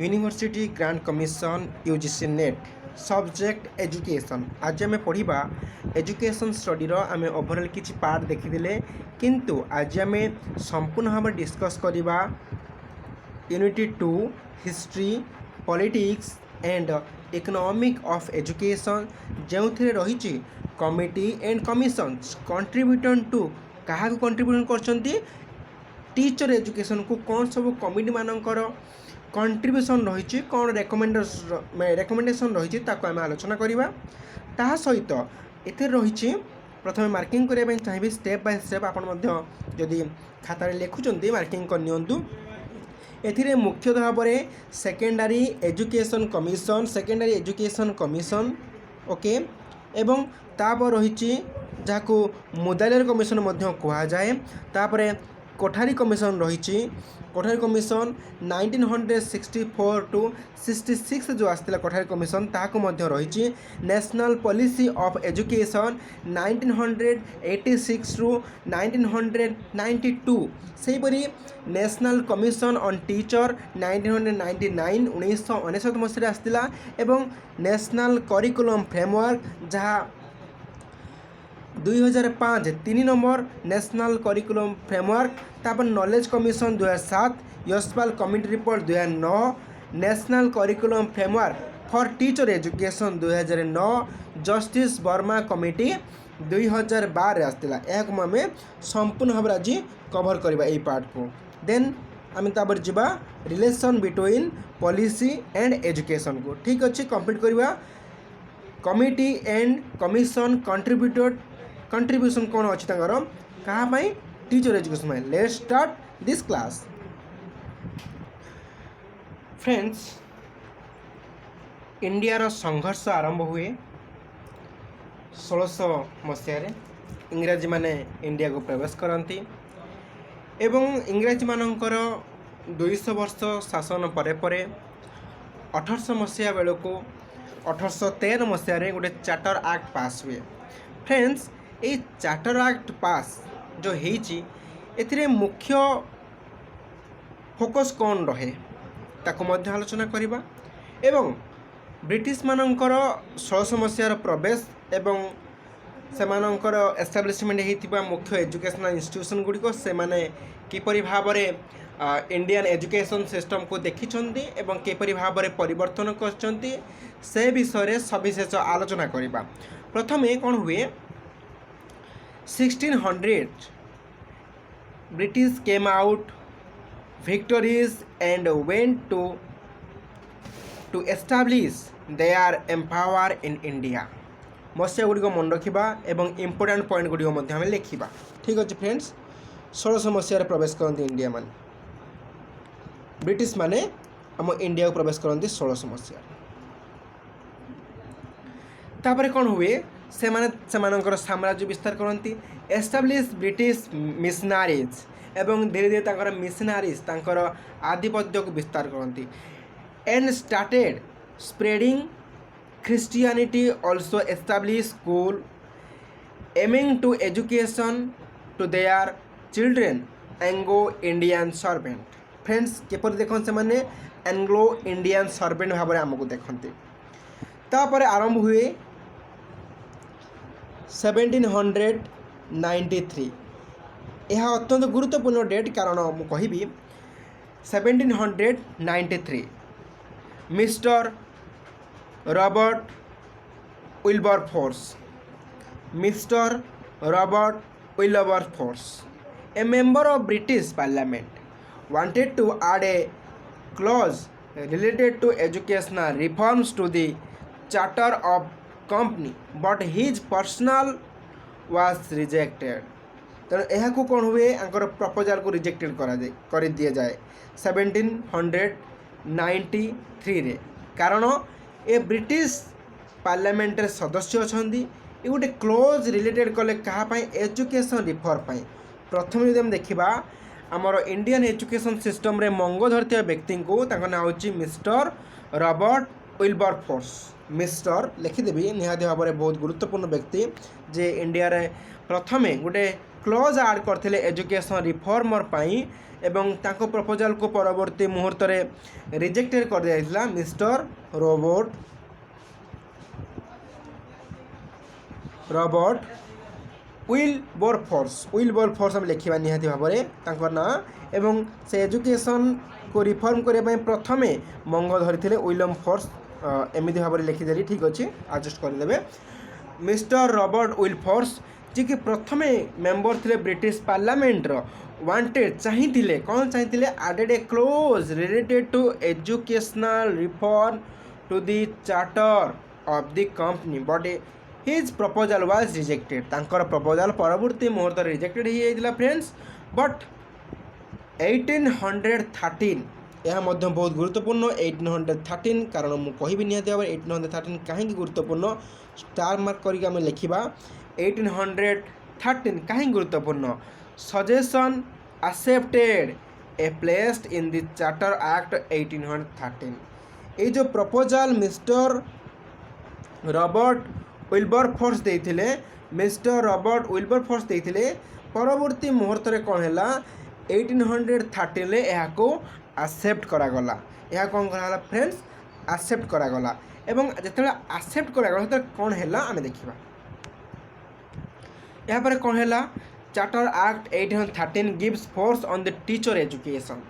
University grant commission UGC net subject education. आज आम पढ़ा एजुकेशन स्टडीर आम ओभरऑल किसी पार्ट देखीदे किंतु आज आम संपूर्ण भाव डिस्कस करवा unit 2 history politics and economic of education जो रही कमिटी एंड कमिशन्स कंट्रीब्यूटन टू क्या कंट्रीब्यूशन कर टीचर एजुकेशन को कौन सब कमिटी मानकर कंट्रीब्यूशन रही कौन रेकमेंडेशन रही आम आलोचना करवा सहित एथे रही प्रथम मार्किंग करने चाहिए स्टेप बाय स्टेप आपड़ी खातार लिखुं मार्किंग करनी एथिरे मुख्यतः भाव में सेकेंडरी एजुकेशन कमिशन ओके एवं तापर रही जहाँ मुदालियर कमिशन कह जाए तापर कोठारी कमिशन रही कोठारी कमिशन 1964 टू 66 जो आसला कोठारी कमिशन ताकू रही national policy of education 1986 to 1992 सेहीपरी नेशनल कमिशन ऑन टीचर 1999 1999 मसीह आसला एवं नेशनल करिकुलम फ्रेमवर्क जहाँ 2005 3 नंबर नेशनल करिकुलम फ्रेमवर्क तापर knowledge commission 2007 Yashpal committee report 2009 national curriculum framework for teacher education 2009 justice Verma committee 2012 आसला यह आम संपूर्ण भाव आज कवर करवा यही पार्ट को देन आम तापर जा relation between policy and education को ठीक अच्छे कंप्लीट करवा कमिटी एंड कमिशन कंट्रीब्यूशन कौन अच्छी क्या टीचर एजुकेशन में let's start this class friends India संघर्ष आरंभ हुए 1600 मसीह इंग्राजी माने इंडिया को प्रवेश करती एवं इंग्राजी मानकर 200 वर्ष शासन परे परे 1800 मसीहा बेलू 1813 मसीह गोटे चार्टर एक्ट पास हुए फ्रेंड्स ये चार्टर एक्ट पास जो है मुख्य फोकस कौन रहे ताको मध्य आलोचना करवा एवं ब्रिटिश मानकर 1600 मसीहार प्रवेश एवं सेमानंकर एस्टाब्लिशमेंट होता मुख्य एजुकेशनल इंस्टीट्यूशन गुड़िक से माने किपरि भाव इंडियन एजुकेशन सिस्टम को देखिछन्ति एवं किपरि भाव परिवर्तन करछन्ति से विषय सविशेष आलोचना करवा प्रथमे कौन हुए 1600 British came out victorious and went to establish their empire in India मसीहा गुड़िक मन रखा एवं इम्पोर्टाट पॉइंट गुड़िक आम लिखा ठीक अच्छे फ्रेंड्स 1600 मसीह प्रवेश करते इंडिया मान ब्रिटिश माने आम इंडिया को प्रवेश करते 1600 मसीह तापर कौन हुए सेमानंकर साम्राज्य विस्तार करती एस्टाब्लिश ब्रिटिश मिशनारीज एवं धीरे धीरे तांकर मिशनारीज तांकर आधिपत्य को विस्तार करती and started spreading Christianity also established school aiming to education to their children Anglo-Indian servant friends caper देखते से माने एंग्लो इंडियन सर्वेंट भाव में आमको देखते तापर आरंभ हुए 1793 यह अत्यंत गुरुत्वपूर्ण डेट कारण मुझे कहि 1793 mister Robert Wilberforce a member of British Parliament wanted to add a clause related to educational reforms to the charter of company but his personal was rejected तेणु यह कौन हुए प्रपोजल को रिजेक्टेड कर दि जाए 1793 रे कारण ए ब्रिटिश पार्लियामेंट सदस्य अच्छा ये गोटे क्लोज रिलेटेड कले क्या एजुकेशन रिफॉर्म प्रथम यदि हम देखा आमर इंडियन एजुकेशन सिस्टम रे मंग धरती व्यक्ति को ना हूँ मिस्टर रॉबर्ट विल्बरफोर्स मिस्टर लिखिदेवी निहाती भाव में बहुत गुरुत्वपूर्ण व्यक्ति जे इंडिया रे प्रथमे गोटे क्लोज आड करथिले एजुकेशन रिफॉर्मर पाई एवं तांको प्रपोजल को परवर्ती मुहूर्त में रिजेक्टेड कर दिया मिस्टर रॉबर्ट विलबरफोर्स हम लिखा निहाती भाव में ना एवं से एजुकेशन को रिफॉर्म करने प्रथमे मंग धरी विलियम फोर्स एमती भाव में लिखिदेली ठीक अच्छे एडजस्ट करदे मिस्टर रॉबर्ट विलफोर्स जी कि प्रथमे मेंबर थे ब्रिटिश पार्लियामेंट वांटेड चाहिए कौन चाहिए added a clause related to educational reform to the charter of the company but his proposal was rejected तांकर प्रपोजल परवर्ती मुहूर्त रिजेक्टेड हो जाता फ्रेंड्स बट 1813 यह मध्य बहुत गुरुत्वपूर्ण 1813 कारण मुझे कहबी निहती भाव 1813 कहीं गुरुत्वपूर्ण स्टार मार्क करके लिखा 1813 कहीं गुरुत्वपूर्ण suggestion accepted a placed in the charter act 1813 ये जो प्रपोजल मिस्टर रॉबर्ट विलबरफोर्स देइथिले मिस्टर रॉबर्ट विलबरफोर्स देइथिले परवर्ती मुहूर्त में कौन है 1813 यहाँ को एक्सेप्ट करागला यह कौन कराला फ्रेंड्स एक्सेप्ट करागला एवं जिते एक्सेप्ट करागला तो कौन है आम देखा यहाँ पर कौन है charter act 1813 gives force on the teacher education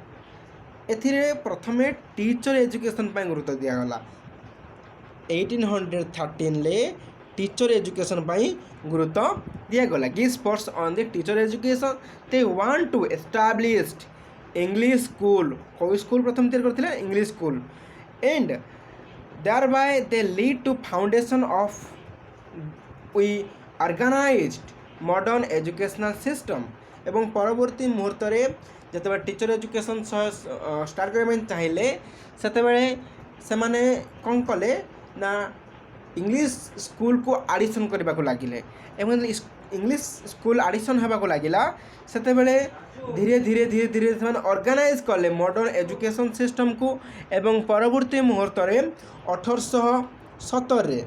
एथिरे प्रथमे टीचर एजुकेशन पर गुरुत्व दिगला 1813 ले टीचर एजुकेशन पर गुरुत्व दिगला gives force on the teacher education they want to establish English school कोई स्कूल प्रथम तैयार करथिले English school and thereby they lead to foundation of we organised modern educational system एवं परवर्ती मुहूर्त में जिते टीचर एजुकेशन स्टार्ट करने चाहिए से मैंने कौन कले ना इंग्लिश स्कूल को आडिशन करने को लगिले एवं इंग्लिश स्कूल आडिशन होगा लगिला से धीरे धीरे धीरे धीरे से ऑर्गेनाइज कले मॉडर्न एजुकेशन सिस्टम को एवं परवर्ती मुहूर्त में 1817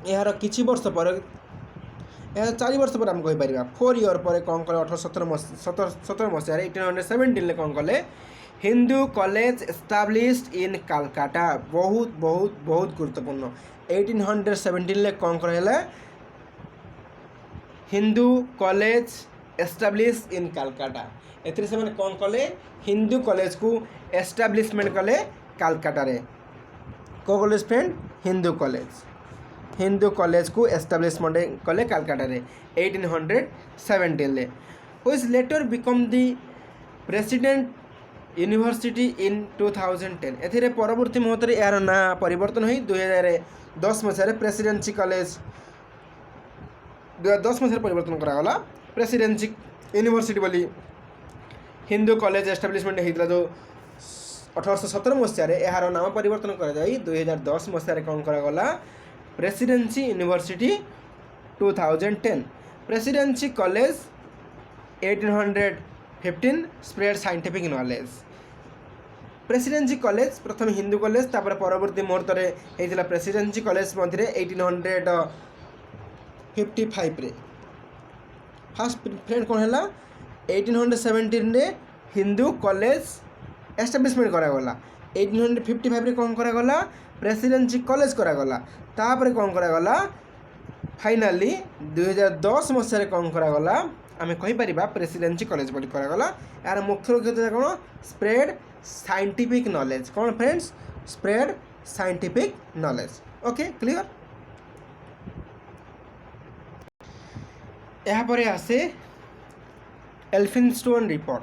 यार किछि वर्ष पर 4 वर्ष पर आम कहीपर 4 ईयर पर कौन कले 1817 मसीह 1817 कौन कले Hindu college established in Calcutta बहुत बहुत बहुत गुरुत्वपूर्ण 1817 कौन कराला Hindu college establish in Calcutta एथिरे से कौन कले हिंदू कॉलेज को एस्टाब्लिशमेंट कले कलकाता रे को कॉलेज फ्रेंड हिंदू कॉलेज को एस्टाब्लिशमेंट कले कलकाता रे 1817 ले which later become the president university in 2010 एथिरे परवर्ती मुहूर्त यार ना परिवर्तन हो 2010 मसीह प्रेसिडेंसी कॉलेज 2010 मसीह परिवर्तन करागला प्रेसिडेंसी यूनिवर्सिटी बोली हिंदू कॉलेज एस्टाब्लिशमेंट होता जो 1817 मसीह यार नाम परिवर्तन कर 2010 मसीह कौन करागला presidency university 2010 presidency college 1815 spread scientific knowledge presidency college प्रथम हिंदू कॉलेज तापर परवर्ती मुहूर्त में होता प्रेसिडेंसी कॉलेज मध्य 1855 रे फास्ट फ्रेंड कौन है 1817 रे हिंदू कॉलेज एस्टाब्लिशमेंट करागला 1855 रे कौन करागला प्रेसिडेंसी कॉलेज करागला तापर कौन करागला फाइनाली 2010 मसीह कौन करागला आम कहीपर प्रेसिडेंसी कॉलेज बोली करागला यार मुख्य लक्ष्य कौन स्प्रेड साइंटिफिक नॉलेज कौन friends spread scientific knowledge okay clear यहाँ पर आसे एल्फिनस्टोन रिपोर्ट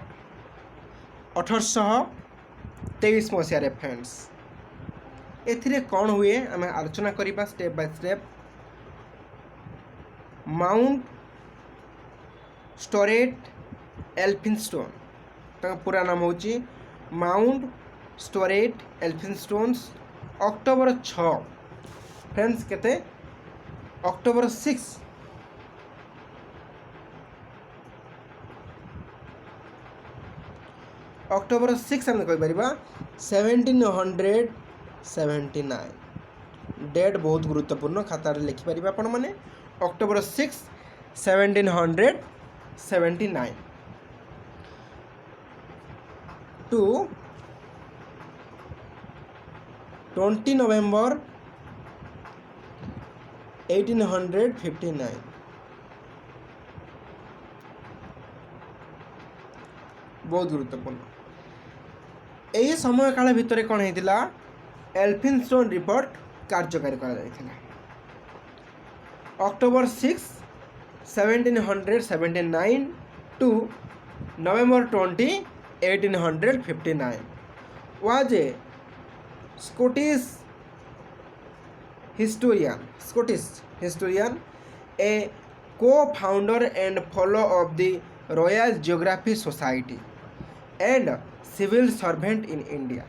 1823 मसीह फ्रेंड्स एथिरे कौन हुए आम आलोचना करवा step by step Mountstuart Elphinstone पूरा नाम हूँ Mountstuart Elphinstone's October 6 friends केते अक्टोबर 6 अक्टोबर 6 आम कहीपर 1779 डेट बहुत गुरुत्वपूर्ण खाता लिखिपर आपण मैंने अक्टोबर 6 1779 1779 to 20 November 1859 बहुत गुरुत्वपूर्ण यही समय काल भितर कौन होता एल्फिनस्टोन रिपोर्ट कार्यकारी करा October 6 1779 to November 20 1859 was a Scottish historian, a co-founder and fellow of the Royal Geography Society and civil servant in India.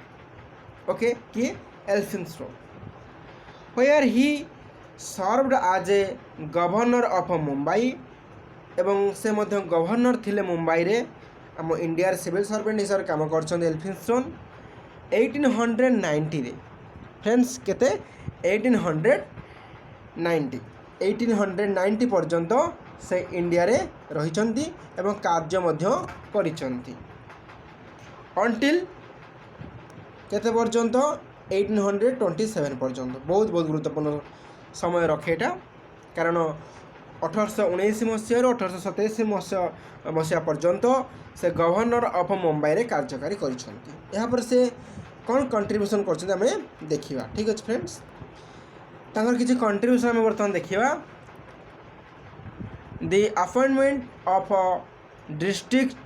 Okay, कि Elphinstone, where he served as a governor of Mumbai एवं से मध्य governor थिले मुंबई रे आम India civil servant हिसाब काम कर एल्फिनस्टोन 1890 रे फ्रेंड्स केते 1890 पर्यंत से इंडिया रे रहिचंती एवं कार्य मध्य करिचंती अंटिल केते पर्यंत 1827 पर्यंत बहुत गुरुत्वपूर्ण समय रखे एटा कारण 1819 मसीह 1827 मसीहा पर्यंत से गवर्नर ऑफ मुंबई रे कार्यकारी करिसंती यहाँ पर से कौन कंट्रीब्यूशन करछन्ते हमें देखिबा ठीक अछि फ्रेंड्स तांकर किछि कंट्रीब्यूशन हमें वर्तमान देखिबा the appointment of district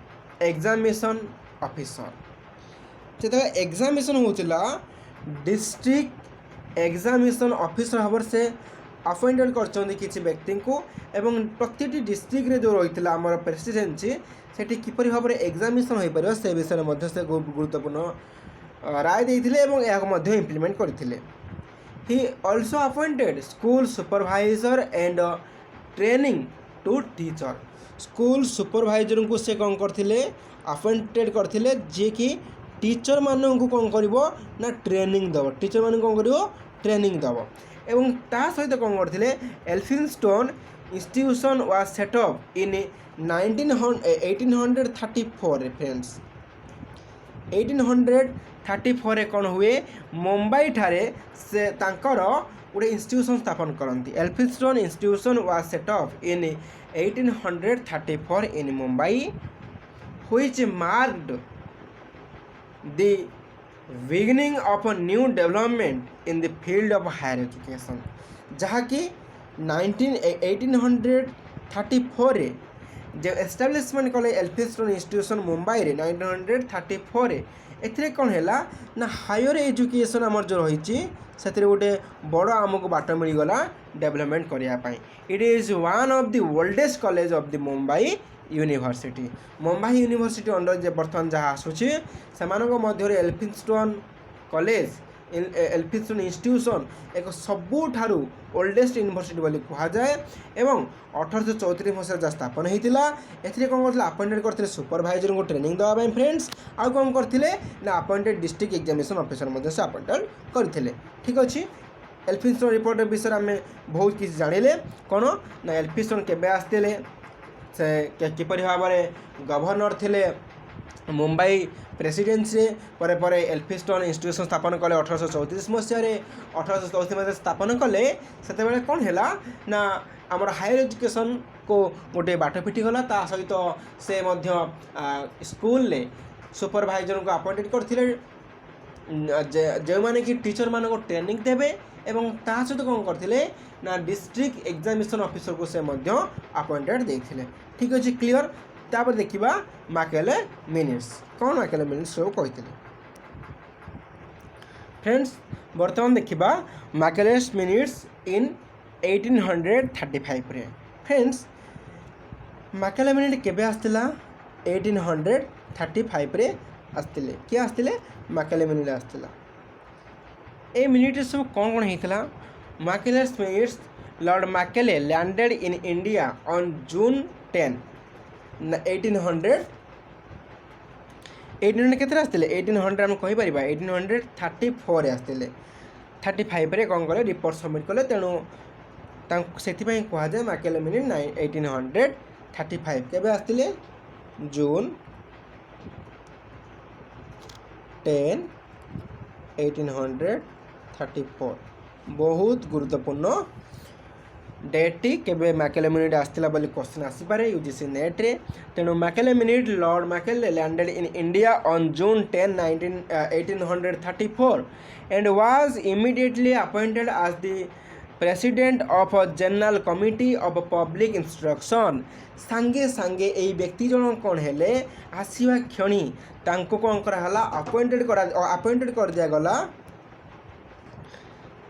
examination officer जेते एग्जामिनेशन होतिला डिस्ट्रिक्ट एग्जामिनेशन ऑफिसर हबर से अपॉइंटेड करछन्ती किछि व्यक्ति को एवं प्रत्येकटी डिस्ट्रिक्ट रे जो रहितला हमर प्रेसिडेंसी सेठी किपरि भाबरे एग्जामिनेशन होई परियो से विषय मध्ये से गुरुत्वपूर्ण राय देइथिले एवं या मध्ये इंप्लीमेंट करथिले he also appointed school supervisor and training to teacher school supervisor को से कौन करथिले अपॉइंटेड करथिले जे कि टीचर मानन को कौन करिवो ना ट्रेनिंग दबो टीचर मानन कौन करिवो ट्रेनिंग दबो एवं ता सहित कौन करथिले Elphinstone institution was set up in 1834 friends 1834 रे कौन हुए मुंबई ठारे से तांकर गोटे इंस्टीट्यूशन स्थापन करती Elphinstone institution was set up in 1834 in Mumbai which marked the beginning of a new development in the field of higher education जहाँकि 1834 रे जो एस्टाब्लिशमेंट कले एल्फिनस्टोन इंस्टीट्यूशन मुंबई रे 1934 रे एथिरे कौन है ना हायर एजुकेशन आमर जो रही से गोटे बड़ आमको बाट मिलगला डेवलपमेंट करने it is one of the oldest college of the Mumbai university under जे बर्तमान जहाँ आसूची से एल्फिनस्टोन कॉलेज एल्फिनस्टोन इंस्टीट्यूशन एक सबुठारु ओल्डेस्ट यूनिवर्सिटी बोली कहुए एवं 1834 मसीह जहाँ स्थापन होता ए कौन कर अपॉइंटेड करते सुपरवाइजर को ट्रेनिंग देवाई फ्रेंड्स आउ कौन करते ना अपॉइंटेड डिस्ट्रिक्ट एग्जामिनेशन ऑफिसर से अपॉइंटेड करते ठीक अच्छे एल्फिनस्टोन रिपोर्ट विषय आम बहुत किसी जानिले कौन ना एल्फिनस्टोन केबे आसते से किपरि भाव में गवर्नर थिले मुंबई प्रेसिडेंसी पर एल्फिनस्टोन इंस्टीट्यूशन स्थापन कले 1834 मसीह 1834 मसीह स्थापन कले से कौन है ना आमर हायर एजुकेशन को गोटे बाट फिटिगला ता सहित से स्कूल ने सुपरवाइजर को अपॉइंटेड करते जो मैंने कि टीचर मान को ट्रेनिंग देवे एवं ता सहित कौन करते ना डिस्ट्रिक्ट एग्जामिनेशन ऑफिसर को से अपॉइंटेड देते ठीक अच्छे क्लियर तापर देखा मैकेले मिनिट्स कौन मैकेले मिनिट्स सब कहते फ्रेंड्स बर्तमान देखा मैकेलेस मिनिट्स इन 1835 रे फ्रेंड्स मैकेले मिनिट केबे आसतिला 1835 रे आसतिले किए आसतिले मैकेले मिनिट आसतिला ए मिनिट सब कौन कौन होता Macaulay's minutes Lord Macaulay landed in India on June 10 1800 केते आसते 1800 आम कहीपर 1834 आसते 35 रे कौन कले रिपोर्ट सबमिट कले तेणु से कहुए मैकेले मिनिट 1835 35 केबे आसथिले जून 10 1834 बहुत गुरुत्वपूर्ण डेट केबे मैकेले मिनिट आसथिला बोली क्वेश्चन आसीपारे यूजीसी नेट रे तेणु Macaulay minute Lord Macaulay landed in India on June 10 1834 and was immediately appointed as the president of a general committee of public instruction सांगे सांगे यही व्यक्ति जन कौन हेले आसवा क्षणी तांको कौन कराला अपॉइंटेड कर दिया गला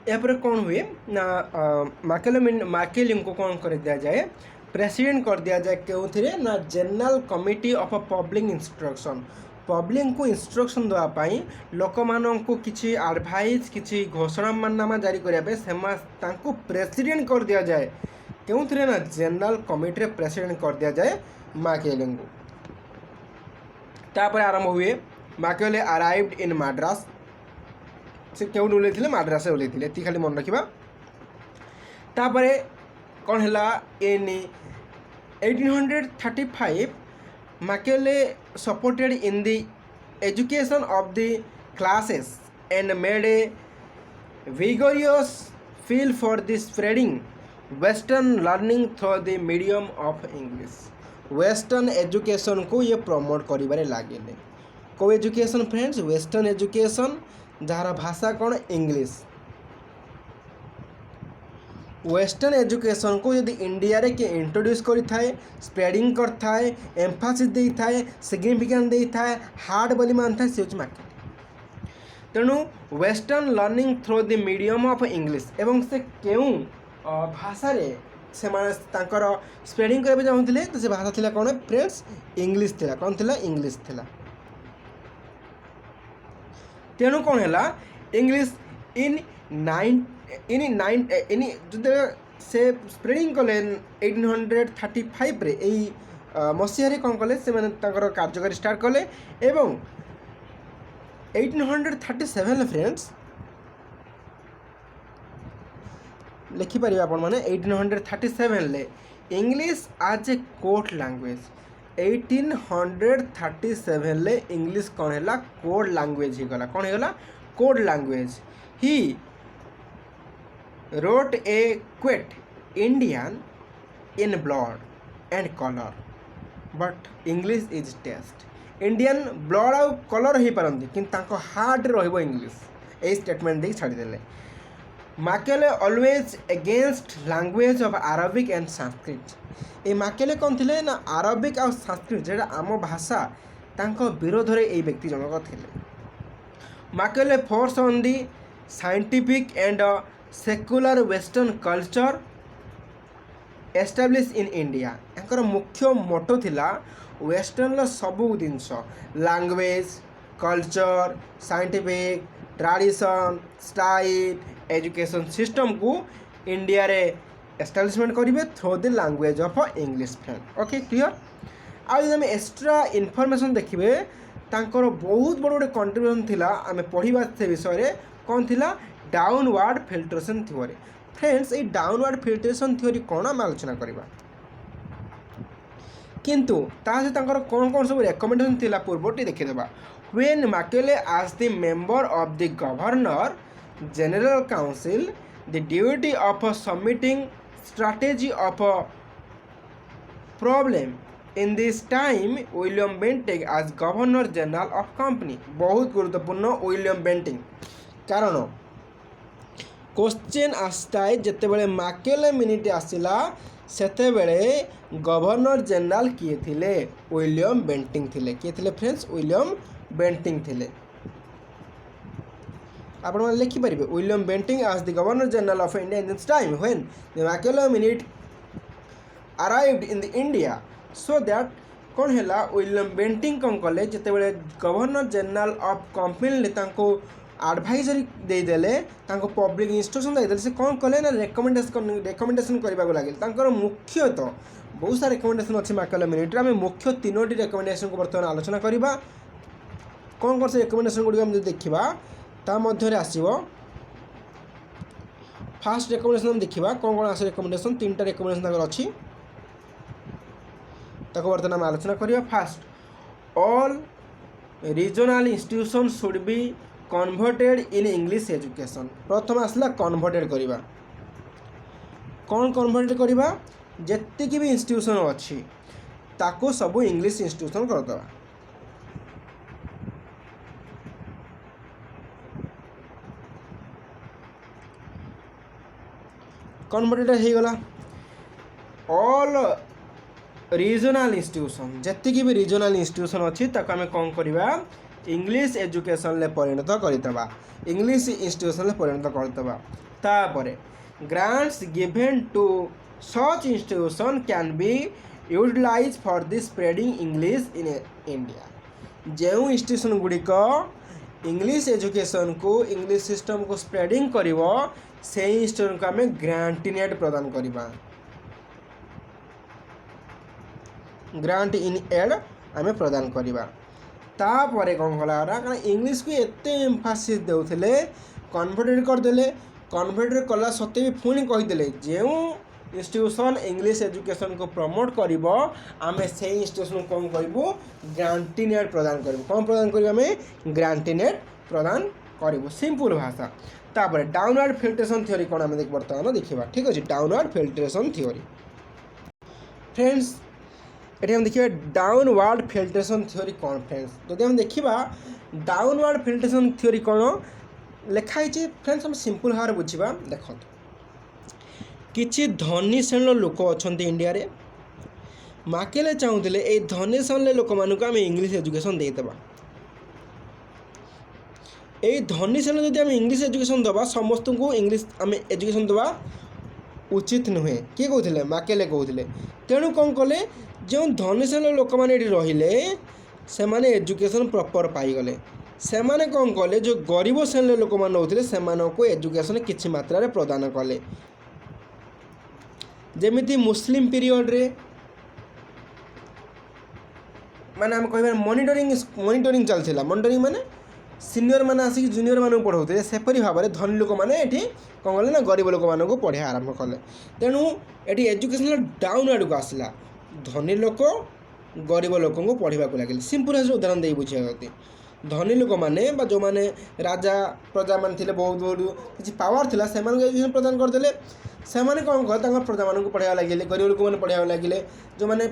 यापर कौन हुए ना मैकेले को कौन कर दिया जाए प्रेसिडेंट कर दिया जाए क्यों ना general committee of public instruction public को इंस्ट्रक्शन देवाई लोक मानू किसी एडभाइस किसी घोषणानामा जारी करने प्रेसिडेंट कर दिया जाए क्यों ना जनरल कमिटी रे प्रेसिडेंट कर दिया जाए मैकेले को तापर आरंभ हुए मैकेले अराइव्ड इन मद्रास से क्यों ओल्लैथिले मद्रास ओल्लैथिले एति खाली मन रखिबा तापर कौन है इन 1835 Macaulay supported in the education of the classes and made a vigorous feel for the spreading western learning through the medium of English western education को ये प्रमोट करिबारे लागेले को education friends western education jar भाषा कौन English western education को यदि India रे के इंट्रोड्यूस करिथाए स्प्रेडिंग करथाए एम्फासिस देइथाए सिग्निफिकेंट देइथाए हार्ड बोली मानथाए से मार्केट तेणु western learning through the medium of English एवं से क्यों भाषा रे से माने स्प्रेडिंग करबे चाहुथिले तो से भाषा थिला कौन फ्रेंड्स इंग्लिश थिला कौन थिला इंग्लिश थिला तेणु कौन है इंग्लिश इन से स्प्रेडिंग कले 1835 रे यही मसीह कौन कले से कार्यकारी स्टार्ट कले एवं 1837 फ्रेंड्स लिखिपर आपण मैंने 1837 ले इंग्लिश आज ए कोर्ट लैंग्वेज 1837 ले इंग्लिश कौन है कोड लैंग्वेज ही गला कौन है code language he wrote a quote Indian in blood and colour but English is taste Indian blood आउ कलर हो पारती कि हार्ट रही इंग्लिश यही स्टेटमेंट दे छाड़देले Macaulay always against language of Arabic and Sanskrit ये मैकेले कौन थे ना अरबिक और संस्कृत जेटा आम भाषा तांको विरोध रे ये व्यक्ति जनक थे Macaulay force on the scientific and secular western culture establish in India यांकर मुख्य मोटो थिला वेस्टर्न सबू जिनस language culture scientific tradition style education system को इंडिया रे एस्टाब्लिशमेंट करेंगे through the language of English friend okay clear आम extra information देखिए तांकर बहुत बड़ गोटे कंट्रीब्यूशन थिला आम पढ़ा से विषय कौन थिला डाउनवर्ड फिल्ट्रेशन थ्योरी फ्रेंड्स ये डाउनवर्ड फिल्ट्रेशन थ्योरी कौन आम आलोचना करवा किंतु तासे कौन कौन सब रेकमेंडेशन थिला पूर्वटी देखिदेबा when Macaulay as the member of the governor general council the duty of submitting strategy of a problem in this time William Bentinck as governor general of company बहुत गुरुत्वपूर्ण विलियम बेंटिंग कारण question आसता है जिते बड़े Macaulay minute आसला सेते बेले governor general किए थिले विलियम बेंटिंक थिले किए थिले फ्रेंड्स विलियम बेंटिंक थिले आप लिखिपर William Bentinck as the governor general of India in this time when the Machiavelli minute arrived in the India so that कौन है विलियम बेंटिंक कौन कले जिते बड़े governor general of company advisory देदेले पब्लिक इंस्ट्रक्शन देदेले से कौन कले ना रेकमेंडेशन करने लगे मुख्य तो बहुत सारा रेकमेंडेशन अच्छे मैकेले मिनिट आम मुख्य तीनोटी रेकमेंडेशन को बर्तमान आलोचना करवा कौन कौन से रेकमेंडेशन गुड़ आम देखा ता मध्य आसो फास्ट रेकमेंडेशन देखा कौन कौन आस रेकमेंडेशन तीन टा रेकमेंडेशन अच्छी ताको वर्तमान आम आलोचना करिया। Fast all regional institution should be converted in English education. प्रथम आसला कन्वर्टेड करिबा। कौन कन्वर्टेड करिबा? जेतिकी भी इंस्टीट्यूशन अच्छी ताको सब इंग्लिश इंस्टीट्यूशन करदबा। कन्वर्टेड हो गला। ऑल रीजनल इंस्टीट्यूशन जेतिकी भी रीजनल इंस्टीट्यूशन अच्छी ताको आमे कौन करिबा? इंग्लिश एजुकेशन ले परिणत करदबा। इंग्लिश इंस्टीट्यूशन ले परिणत करदबा। तापरे grants given to such institution can be utilise for the spreading English in India. जो इंस्टीट्यूशन गुड़िक इंग्लिश एजुकेशन को इंग्लिश सिस्टम को स्प्रेडिंग करिवो से इंस्टीट्यूशन को आमे ग्रांटिनेट प्रदान करिबा। ग्रांट इन एड आमे प्रदान करिबा। तापरे कौन कला कारण इंग्लिश को एते एम्फासिस देउथिले कन्वर्टेड करदेले। कन्वर्टेड कला सत्ते भी पुणी कहीदेले जो इंस्टीट्यूशन इंग्लिश एजुकेशन को प्रमोट करिवो आमे से इंस्टीट्यूशन कौन करिवो? ग्रांटिनेट प्रदान करिवो। कौन प्रदान करिवो? आमे ग्रांटिनेट प्रदान करिवो। सिंपल भाषा। तापरे डाउनवर्ड फिल्ट्रेशन थ्योरी कौन आमे वर्तमान देखिबा। ठीक अछि, डाउनवर्ड फिल्ट्रेशन थ्योरी। फ्रेंड्स ये हम देखिए डाउनवर्ड फिल्ट्रेशन थ्योरी कौन। फ्रेंड्स जब हम देखा डाउनवर्ड फिल्ट्रेशन थ्योरी कौन लिखाई फ्रेंड्स हम सिंपल भाव बुझा। देखो किछि धनी श्रेणी लोक अच्छा इंडिया रे माकेले चाहूले ये धनी श्रेणी लोक मानक आम इंग्लिश एजुकेशन देदेबा। ये धनी श्रेणी जब आम इंग्लिश एजुकेशन दबा समस्त को इंग्लिश आम एजुकेशन दबा उचित नुहे। किए कहते? माकेले कहते। तेणु कौन कले जो धनी श्रेणी लोक मैंने रहिले से माने एजुकेशन प्रॉपर पाईगले। से माने कौन कले जो गरीब श्रेणी लोक मैंने होते से एजुकेशन किसी मात्रा रे प्रदान कले। जेमिति मुस्लिम पीरियड रे माने आम कह मॉनिटरिंग चलता। मॉनिटरिंग माने सीनियर मैंने आसिक जूनियर मानक पढ़ाते सेपरी भाव में धनी लोक मैंने कौन कले ना गरीब लोक मानक पढ़ा आरंभ कले। तेणु ये एजुकेशन डाउन आड़ को आसला। धनी लोक गरीब लोक को पढ़ा लगे। सिंपल उदाहरण दे बुझे धनी लोक मैंने जो मैंने राजा प्रजा मान थे बहुत बहुत किसी पावर था से एजुकेशन प्रदान करदे। से कौन कह प्रजा मान पढ़ा लगे। गरीब लोक मैंने पढ़ा लगे जो मैंने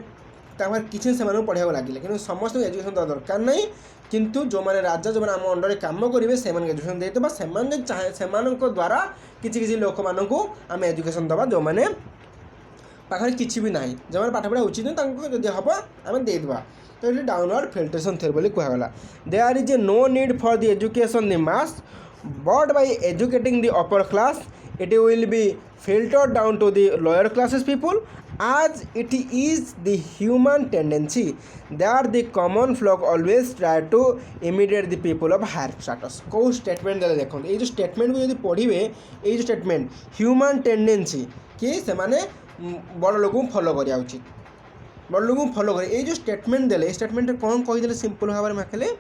किसी से पढ़ा लगे कि समस्त एजुकेशन देवा दरकार नहीं। किंतु जो मैंने राजा जो मैंने आम अंडर काम करेंगे से एजुकेशन देदेबा। से द्वारा किसी लोक मानक आम एजुकेशन दबा जो मैंने पाखे किसी भी ना जो मैंने पाठ पढ़ा उचित नहीं जब हम आम देदेबा। तो ये डाउनवर्ड फिल्ट्रेशन थ्योरी बोली कहगला। There is a no need for the education the mass but by educating the upper class it will be filtered down to the lower classes people as it is the human tendency that the common flock always try to imitate the people of higher status। को statement देले देखो ये जो statement को यदि पढ़िबे ये जो statement human tendency कि से माने बड़ लोक को फॉलो करिया उचित। बड़ लोक को फॉलो करे ये जो स्टेटमेंट देले स्टेटमेंट कौन कहि देले सिंपल भाव में माखले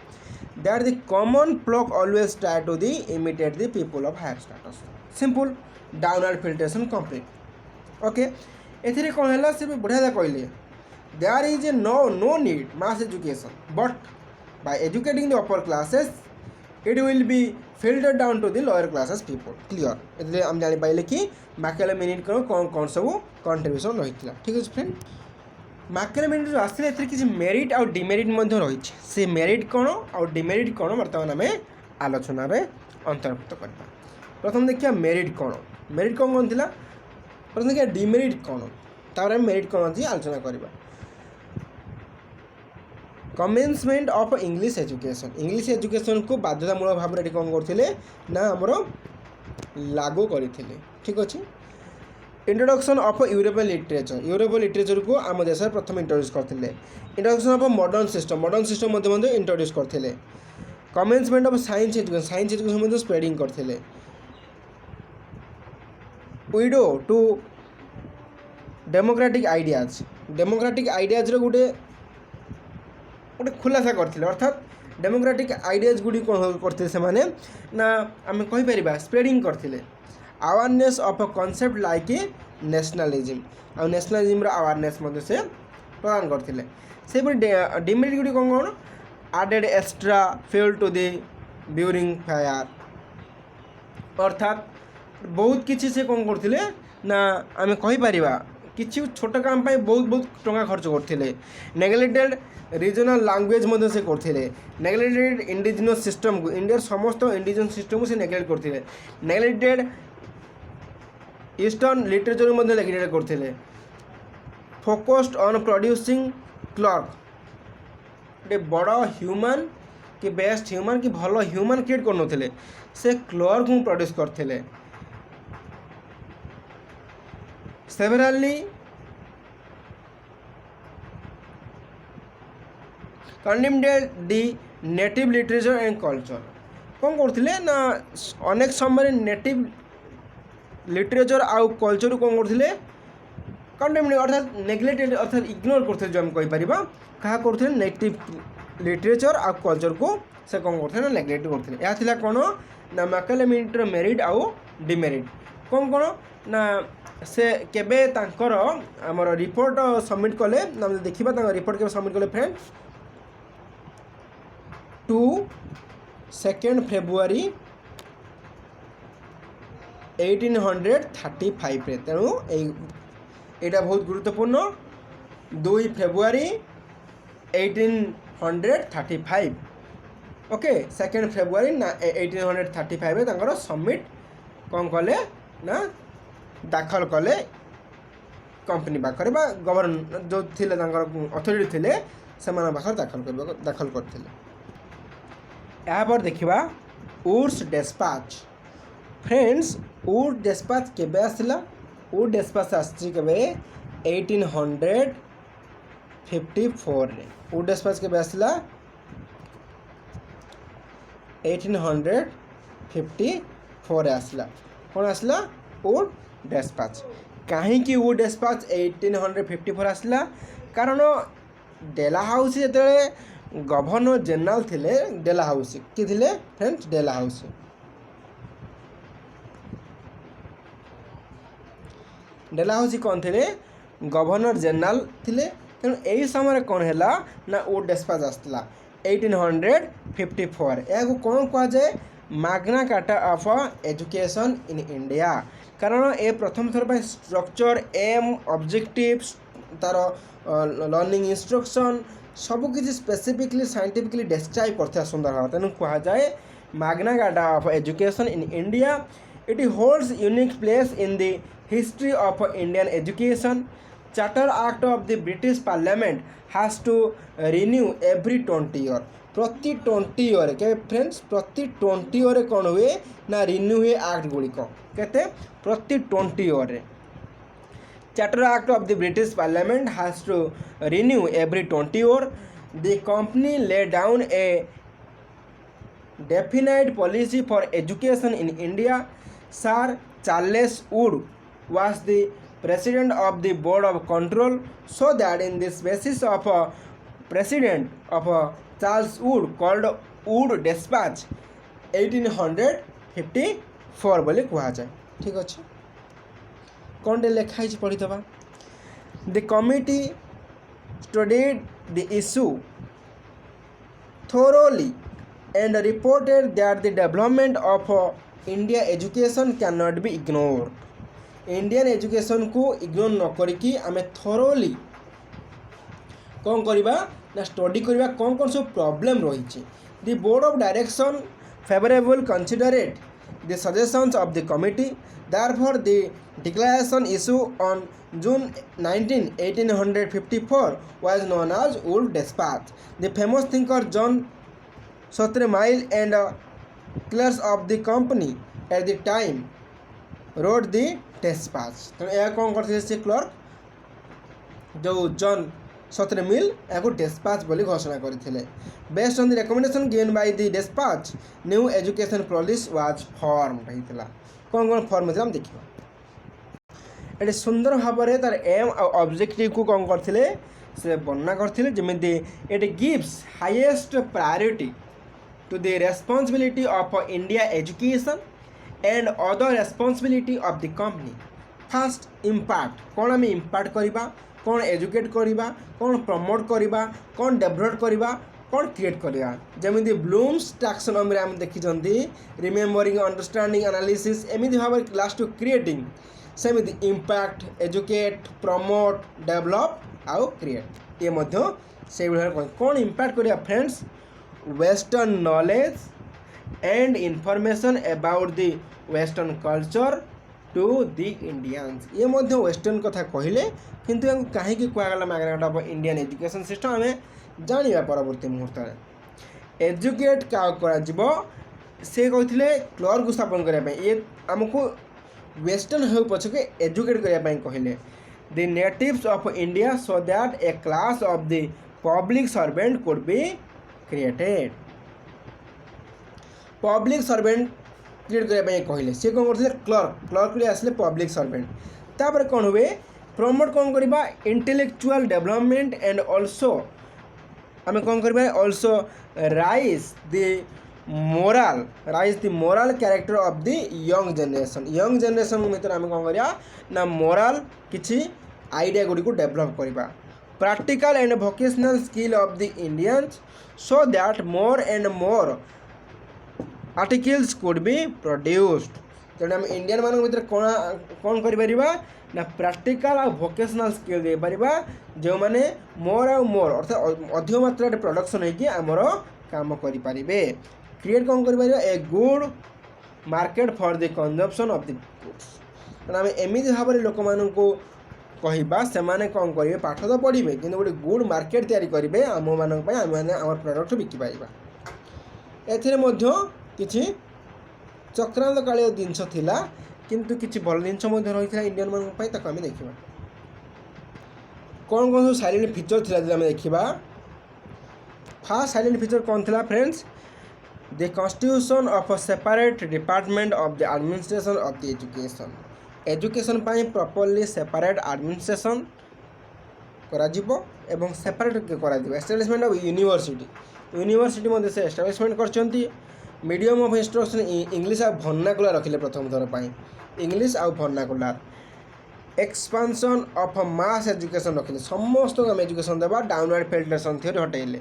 that the common flock always try to the imitate the people of higher status। Simple downward filtration complete. Okay एथिरे कौन है से बढ़िया कहले there is a no need mass education but by educating the upper classes it will be filtered down to the lower classes people. Clear एथिरे हम जानि पाइले कि माकेले मिनिट कौन कौन सब कंट्रीब्यूशन रही। ठीक है फ्रेंड माकेले मिनिट आसले एथिरे किसी मेरिट और डिमेरिट मध्य रही। से मेरिट कौन और डिमेरिट कौन बर्तमान आम आलोचन अंतर्भुक्त करवा। प्रथम देखिए मेरिट कौन। मेरिट कौन थी प्रथम देखिए डिमेरिट कौन तार मेरिट कौन अच्छी आलोचना करवा। Commencement of English education English education को बाध्यतामूलक भाव में कौन करते ना आमर लागू करते। ठीक अच्छे इंट्रोडक्शन ऑफ यूरोपियन लिटरेचर को आम देश प्रथम इंट्रोड्यूस करते। Introduction of modern system introduce करते। Commencement of science education spreading करते। विडो टू डेमोक्रेटिक आइडियाज गोटे गोटे खुलासा करते। अर्थात डेमोक्रेटिक आइडियाज गुड़ी कौन करते से माने ना आम कहीपर स्प्रेडिंग करते। Awareness of concept like nationalism और नेशनलिज्म अवेयरनेस से प्रदान करते से डिमेरिट गुड़ी कौन कौन added extra fuel to the during fire अर्थात बहुत किसी से कौन करते ना आम कहीपर किसी छोट काम बहुत बहुत टंका खर्च करते नेग्लेक्टेड रिजनल लैंग्वेज से करते नेग्लेक्टेड इंडिजिनस सिस्टम को इंडिया समस्त इंडिजिनस सिस्टम को से नेग्लेक्ट करते नेग्लेक्टेड ईस्टर्न लिटरेचर नेग्लेक्ट करते फोकस्ड ऑन प्रोड्यूसिंग क्लर्क गोटे बड़ ह्यूमन कि बेस्ट ह्यूमन कि भल ह्यूमन क्रिएट कर से क्लर्क को प्रोड्यूस करते सेवराली कंडेम्डेड दी नेटिव लिटरेचर एंड कल्चर कौन करते ना अनेक समय नेटिव लिटरेचर आउ कल्चर कौन करते कंडेम्ड अर्थात नेग्लेक्टेड अर्थात इग्नोर करते जो आम कहीपर क्या करते नेटिव लिटरेचर आ कल्चर को से कौन करते ना नेग्लेक्ट करते यह कौन ना मैकेलेमीटर मेरिट आउ डिमेरिट कौन कौन ना से केबे तांकर आमर रिपोर्ट सबमिट कले देखा रिपोर्ट के सबमिट कले फ्रेंड 2 फेब्रुआरी 1835 रे तेणु यहाँ बहुत गुरुत्वपूर्ण 2 फेब्रुआरी 1835 ओके 2 फेब्रुआरी 1835 रे तांकर सबमिट कौन कले ना दाखल कले कंपनी पाखे गवर्नर जो थे अथॉरिटी थे से पाखे दाखल करते यहाँ देखा Wood's dispatch friends Wood dispatch केबे आसला वुड डिस्पैच आसी केबे 1854 रे वुड डिस्पैच केबे आसला 1854 आसला कौन आसला वुड डिस्पैच कहीं वुड डिस्पैच 1854 आसला कारण डेलाहाउसी जो गवर्नर जनरल थिले डेलाहाउसी किए थे फ्रेंड्स डेलाहाउसी डेलाहाउसी कौन थे गवर्नर जनरल थिले तेणु यही समय कौन है ना वुड डिस्पैच आसला 1854 या कौन कह जाए Magna Carta of education in India कारण ए प्रथम थर पर स्ट्रक्चर एम ऑब्जेक्टिव तार लर्निंग इंस्ट्रक्शन सबकि स्पेसिफिकली साइंटिफिकली डिस्क्राइब करते सुंदर भाव तेणु कह जाए Magna Carta of education in India it holds unique place in the history of Indian education charter act of the British parliament has to renew every 20 year प्रति 20 year के friends प्रति 20 year कौन हुए ना रिन्यू हुए act गुड़िक केते प्रति 20 year charter act of the British parliament has to renew every 20 year the company lay down a definite policy for education in India. Sir Charles Wood was the president of the board of control, so that in this basis of president of Charles Wood called Wood Dispatch 1854 बोले कहा जाए ठीक अच्छे कौन टे लिखाई पढ़ी दबा the committee studied the issue thoroughly and reported that the development of India education cannot be ignored. Indian education को इग्नोर न करिकी आमे thoroughly कौन करिबा ना स्टडी करिबा कौन कौन सब प्रॉब्लम रही The board of direction favorable considered the suggestions of the committee. Therefore the declaration issued on June 19, 1854 was known as Wood Dispatch. The famous thinker John Stuart and clerks of the company at the time wrote the dispatch. तो यह कौन करते से clerk जो John सतरे मिल या dispatch बोली घोषणा करते based on the recommendation given by the dispatch new education policy was formed होता कौन कौन फॉर्म होता देखा ये सुंदर भाव में तार एम ऑब्जेक्टिव को कौन करते से वर्णना करते जमी it gives highest priority to the responsibility of India education and other responsibility of the company. Fast impact कौन आम इम्पैक्ट करवा कौन एजुकेट करवा कौन प्रमोट करवा कौन डेभलप करवा कौन क्रिएट करवा जमी ब्लूम्स टैक्सोनॉमी आम देखी रिमेम्बरिंग अंडरस्टैंडिंग एनालिसिस एमती भाव लास्ट टू क्रिएटिंग सेमती इम्पैक्ट एजुकेट प्रमोट डेभलप आउ क्रिएट ये से कौन इम्पैक्ट करवा friends western knowledge and information about the western culture to the Indians ये वेस्टर्न कथा कहले किंतु कहीं कहगला magnet of Indian education system आम जाना परवर्ती मुहूर्त एजुकेट क्या से कहते क्लर्क स्थापन करने ये आमको वेस्टर्न हो पछके एजुकेट करने कहले the natives of India so that A class of the public servant could be created public servant create करने कहले सी कौन करते क्लर्क आसले पब्लिक सर्वेंट तापर कौन हुए प्रमोट कौन करवा इंटेलेक्चुअल डेवलपमेंट एंड ऑल्सो आम कौन करवा also rise the morale character of the young generation भितर आम कौन करवा ना मोराल किसी आइडिया गुड़ी को डेभलप करवा practical and vocational skill of the Indians so that more and more articles could be produced तेणु आम इंडियन मान भर कौन कर प्रैक्टिकल और वोकेशनल स्किल दे पारिबा जो माने मोर आ मोर अर्थात अधिक मात्रा प्रोडक्शन होगी आमर काम करें क्रिएट कौन कर a good market for the consumption of the goods तेणु आम एमती भाव लोक मानू कहवा से कौन करेंगे पाठ तो पढ़े कि गोटे गुड मार्केट तैयारी करेंगे आम मान आम प्रोडक्ट बिकिपर एथेरे किछि चक्रांत कालीय जिनस थिला किंतु किछि भल जिनस रही है इंडियन मान आम देखा कौन कौन सब साइलेंट फीचर थिला आम देखा फास्ट साइलेंट फीचर कौन थिला friends the constitution of a separate department of the administration of the education पाई प्रॉपर्ली सेपरेट एडमिनिस्ट्रेशन करा एवं सेपरेट करा एस्टाब्लिशमेंट ऑफ यूनिवर्सिटी मध्य से एस्टाब्लिशमेंट करछंती मीडियम ऑफ इंस्ट्रक्शन इंग्लिश आ वर्नाकुलर रखिले प्रथम थर पाई इंग्लिश आ vernacular expansion of mass education रखिले समस्त आम एजुकेशन देवा डाउनवर्ड फिल्ट्रेशन थ्योरी हटेले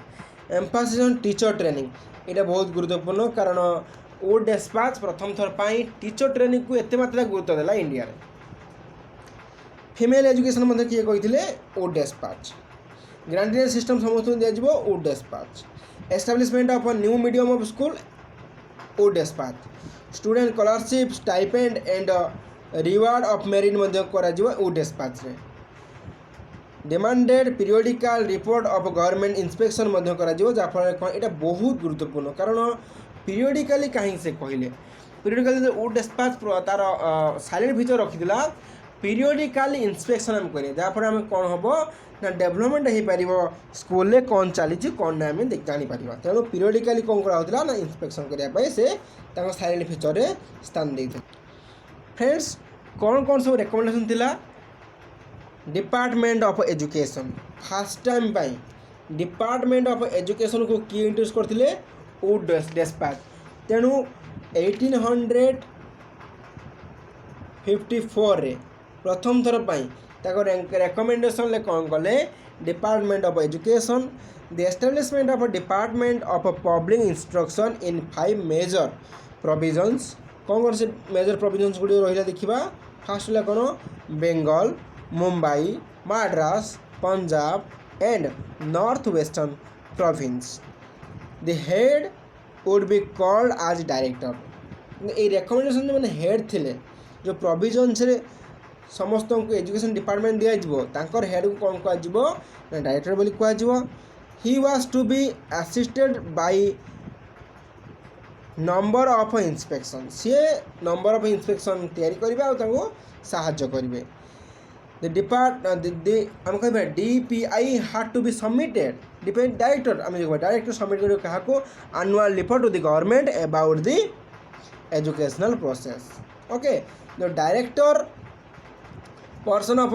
एम्फासिस ऑन टीचर ट्रेनिंग यहाँ बहुत गुरुत्वपूर्ण कारण ओ डेस्पाच प्रथम थर पाई टीचर ट्रेनिंग को एते मात्रा गुरुत्व देला इंडिया रे फीमेल एजुकेशन मध्य किए कहते ओ डेस्पाच ग्रांटियर सिस्टम समस्त दिज्व ओ despatch establishment of a new medium of school ओ despatch student scholarship stipend and reward of merit मध्य ओ डेस्पाच रे demanded periodical report of government inspection मध्य जहाँफल यहाँ बहुत गुरुत्वपूर्ण कारण पीरियडिकली कहीं से कहले पीरियडिकली ओ डेस्पाच तार साइलेंट फीचर रखीला पीरियडिकली इंस्पेक्शन आम करें जहाँफल आम कौन हम ना डेवलपमेंट हो पार स्कूल कौन चली कौन ना आम जापर तेणु पीरियडिकली कौन कराला ना इंस्पेक्शन करने से साइलेंट फीचर रे स्थान देते फ्रेंड्स कौन कौन सब रिकमेंडेशन थिला department of education fast time pi department of education को किए इंट्रोड्यूस करथिले ओ डेस्पाच तेणु 1854 रे प्रथम थर पाई रेकमेंडेशन ले कौन कले department of education the establishment of department of public instruction in 5 major provisions कौन से मेजर प्रोविजन्स गुड़ी रहा देखा फास्ट है कौन Bengal Mumbai Madras Punjab and north western province the head would be called आज डायरेक्टर ये रेकमेंडेशन जो मैंने हेड थिले जो प्रोविजन्स रे समस्त को एजुकेशन डिपार्टमेंट दिज्व हेड को कौन कह डायरेक्टर बोली कह he was to be assisted by number of inspection सी नंबर ऑफ इंस्पेक्शन तैयारी करेंगे और साहाय्य करेंगे द आम कह DPI had to be submitted director आम डायरेक्टर सबमिट कर क्या annual report to the government about the educational process okay जो डायरेक्टर पर्सन ऑफ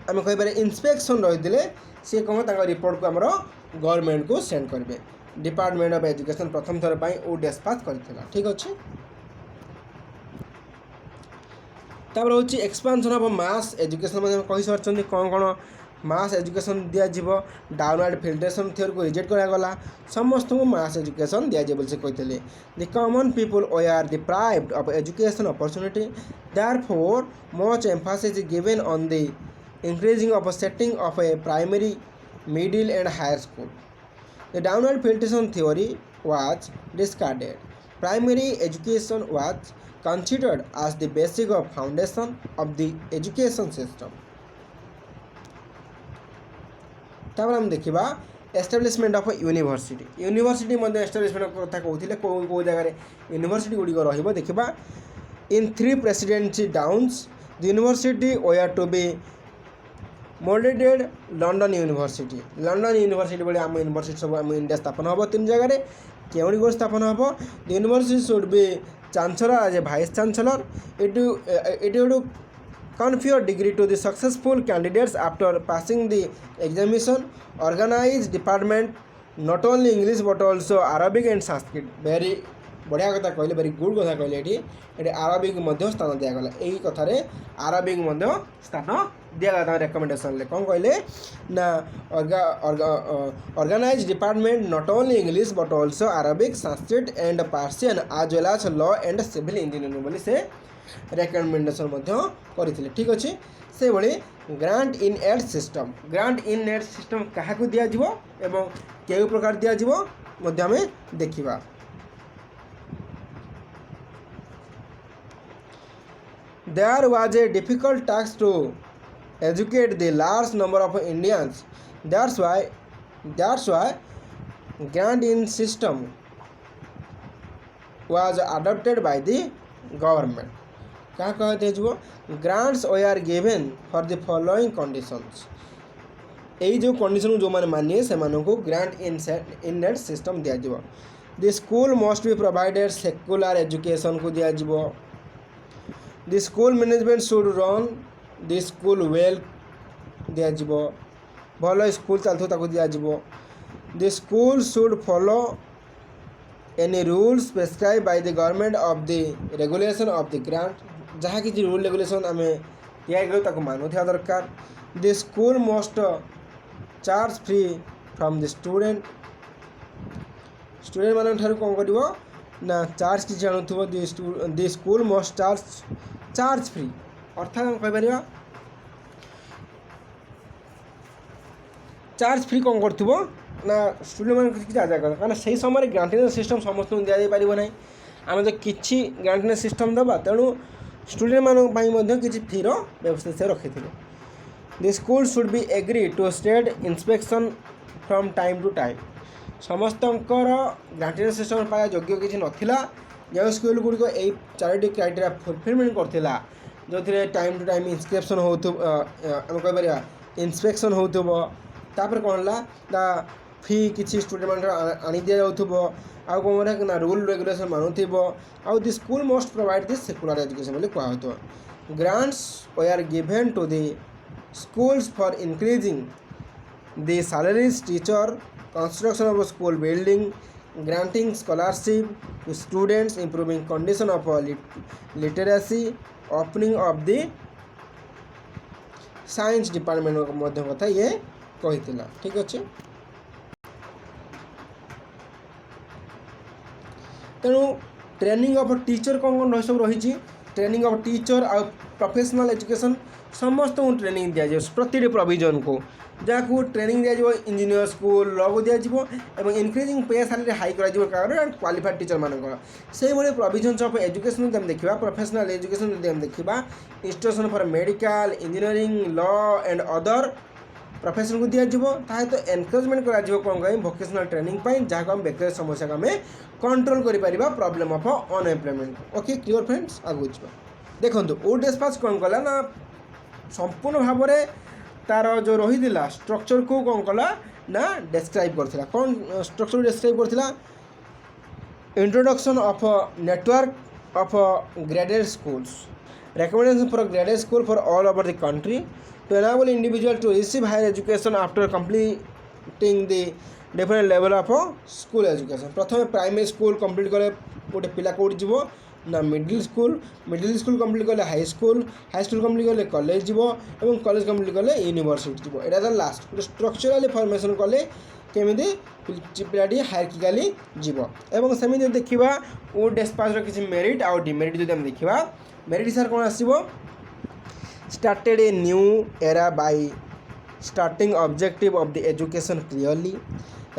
आम कह इंस्पेक्शन रही सी कौन रिपोर्ट को आमर गवर्नमेंट को सेंड करेंगे डिपार्टमेंट ऑफ एजुकेशन प्रथम थर ओ डेस्पाच कर ठीक अच्छे तापर हूँ एक्सपांशन ऑफ मास एजुकेशन कही सारी कौन कौन मास एजुकेशन दिज्व डाउनवर्ड फिल्ट्रेशन थ्योरी को रिजेक्ट करागला समस्त को मास एजुकेशन दिज्व से कहते the common people are deprived of education opportunity therefore much emphasis is given on the increasing of setting of a primary middle and higher school the downward filtration theory was discarded. Primary education was considered as the basic of foundation of the education system. तापर हम देखा establishment of university university establishment कथा कहते कौ जगह university गुड़िक रहा in 3 presidency towns the university were to be moulded London university भाई आम यूनिवर्सिटी सब आम इंडिया स्थापन हम 3 जगह क्यों स्थापन हम the university should be chancellor as a vice chancellor it would confer degree to the successful candidates after passing the examination organize department not only English but also Arabic and Sanskrit very बढ़िया कथा कहले very good कथा कहले ये Arabic स्थान दिगला यही कथार Arabic स्थान दिगला रेकमेंडेसन कौन कहले ना organise department not only English but also Arabic Sanskrit and Persian as well as law and civil engineering बोली से रेकमेंडेसन करते ठीक अच्छे से भाई ग्रांट इन एड सिस्टम क्या दिज्व एवं केउ प्रकार दिज्व आम देखा There was a difficult task to educate the large number of Indians. That's why grant-in system was adopted by the government. क्या कहते हैं जो grants were given for the following conditions. यही जो कंडीशन जो मैंने मानिए से को ग्रांट इन नेट सिस्टम दिज्व the school must be provided secular education को दिज्व the school management should run the school well दिज्व भल स्कूल चलू दिज्व the school should follow any rules prescribe by the government of the regulation of the grant जहाँ कि rule regulation आम या मानुवा दरकार the school must charge free from the student मान कौन कर ना चार्ज किसी आणुव the school must charge free अर्थात हम कहीपर चार्ज फ्री कौन कर ना स्टूडेंट मान किसी चार्ज कर कारण से समय ग्रांटिंग सिस्टम समस्त दि पार ना आम जो कि ग्रांटिंग सिस्टम दबा तेणु स्टूडेंट मानी किसी फीर व्यवस्था से रखी थे the school should be agree to state inspection from time to time समस्त ग्रांटिंग सिस्टम पाया योग्य किसी नाला जो स्कूल गुड़िक यही 4टी क्राइटेरिया फुलफिलमेंट करथिला जो टाइम टू टाइम इंस्क्रिप्शन हो आम कह इंस्पेक्शन होपर कौन है फी किसी स्टूडेंट मान आनी दि जाऊब आउ कौन ना रूल रेगुलेशन मानुव आउ the school must provide this secular education बोली कहु grants are given to the schools for increasing the salaries teacher construction of a school building granting scholarship to students improving condition of literacy opening of the science department मध्य कथा ये कही ठीक अच्छे तेणु training of teacher कौन कौन सब रही ट्रेनिंग ऑफ टीचर आ प्रोफेशनल एजुकेशन समस्त ट्रेनिंग दि प्रति प्रोविजन को जहाँ ट्रेनिंग दि इंजीनियर स्कूल लॉ को दिज्व और इनक्रीजिंग पे सैलरी हाई कर क्वालिफाइड टीचर मान से भाई प्रोविजन्स ऑफ एजुकेशन देखा प्रोफेशनल एजुकेशन देखा institution for medical engineering law and other profession को दिज्व तो एनकरेजमेंट कर कौन कहीं भोकेशनल ट्रेनिंग जहाँ आम बेकारी समस्या को आम कंट्रोल कर problem of unemployment okay clear friends आगू देखो ओडेस्पाच कौन कला ना संपूर्ण भाव में तार जो रही स्ट्रक्चर को कौन कला ना डिस्क्राइब करथिला कौन स्ट्रक्चर डिस्क्राइब करथिला introduction of network of graded schools recommendation for graded school for all over the country to enable individual to receive higher education after completing the different level of school education प्रथम primary school complete करे गोटे पिला कौट जीव ना middle school complete कले high school complete कले college जीव और कॉलेज कंप्लीट कले यूनिवर्सिटी जीव एटा लास्ट गोटे स्ट्रक्चराली फॉर्मेशन कले केमिति पिलाटी हायरार्किकाली जीव एवं सेमिति देखिबा वुड डिस्पैच रो किछि मेरिट आउ डिमेरिट जदि हम देखिबा मेरिट सर कोन आसीबो started a new era by starting objective of the education clearly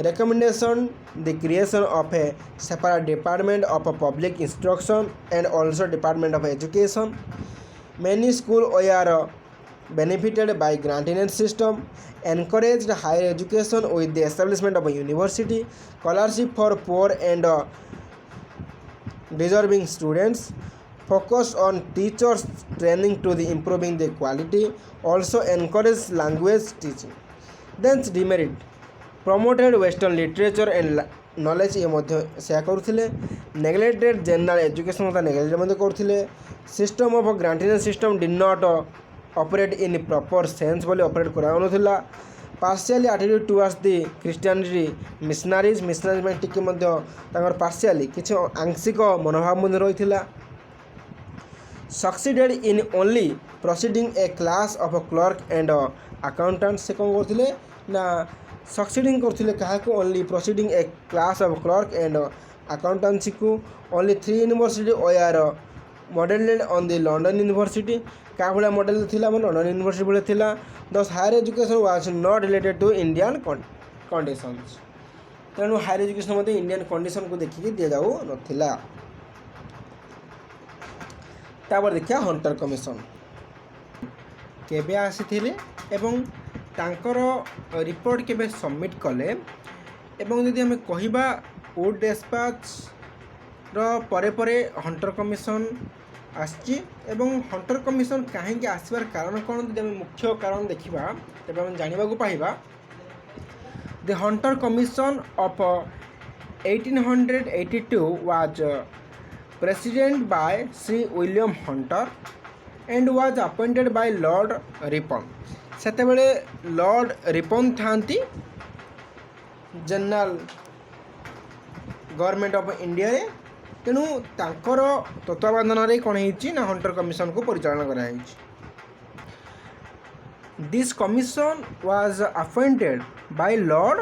recommendation the creation of a separate department of a public instruction and also department of education many schools were benefited by grant-in-hand system encouraged higher education with the establishment of a university scholarship for poor and deserving students focus on teachers training to the improving the quality also encourage language teaching then demerit promoted western literature and knowledge ये मध्य से करुथिले neglected general education मता neglect Madhya करुथिले system of grant-in-hand system did not operate in proper sense बोले operate कराउनथिला partially attitude towards the Christianity missionaries में टिके मध्य तांगर partially किछि आंशिक मनोभाव मध्य रहिथिला succeeded in only proceeding a class of a clerk and accountant से कौन करथिले ना succeeding करथिले कहा को only proceeding a class of clerk and accountancy को only 3 university were modeled on the London University का भला मॉडल थिला मन लंडन यूनिवर्सिटी भले थिला thus higher education was not related to Indian conditions तेणु हायर एजुकेशन मते इंडियन कंडीशन को देखिए दिया जाऊ नथिला तापर देखिया हंटर कमिशन केबे आसीथिले एवं तांकर रिपोर्ट केबे सबमिट कले एवं यदि हमें कहिबा वुड डिस्पैच रो परे परे हंटर कमिशन आछि एवं हंटर कमिशन काहेकि आसबार कारण कोन यदि हमें मुख्य कारण देखिबा तबे हम जानिबा को पाइबा the Hunter commission of 1882 was president by Sir William Hunter and was appointed by Lord Ripon सेतेबेले लॉर्ड रिपन थांती जनरल गवर्नमेंट ऑफ इंडिया रे तेणु तांकर तत्वावधान रे कोन हेछि ना हंटर कमिशन को परिचालन करा हेछि this commission was appointed by Lord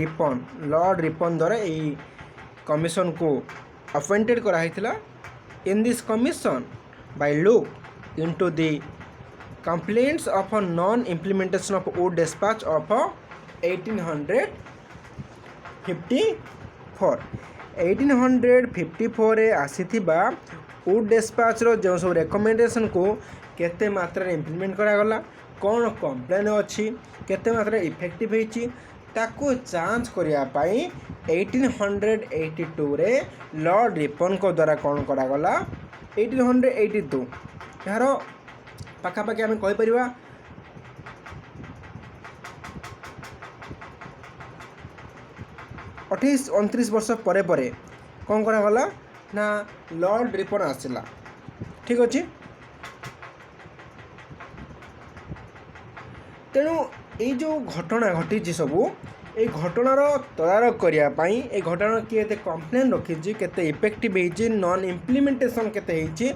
Ripon द्वारा एही कमिशन को appointed करा हैथिला in this commission by look into the complaints of a non implementation of Wood Dispatch of 1854 रे आसीथिबा Wood Dispatch रो जो सब रिकमेंडेशन को केते मात्रा रे इंप्लीमेंट करा गला कोन कंप्लेन अछि केते मात्रा इफेक्टिव हेछि ताको जांच करिया पाई 1882 रे लॉर्ड रिपन को द्वारा कौन करा गला 1882 यार पाखापाखि आम कहीपर 28-29 वर्ष परे परे कौन करा गला ना लॉर्ड रिपन आसला ठीक अच्छे तेणु ये जो घटना घटी सबू ये घटनार तदारख करने ये घटना किए कंप्लेन रखी केते इफेक्टिव होती नॉन इम्प्लीमेंटेशन केते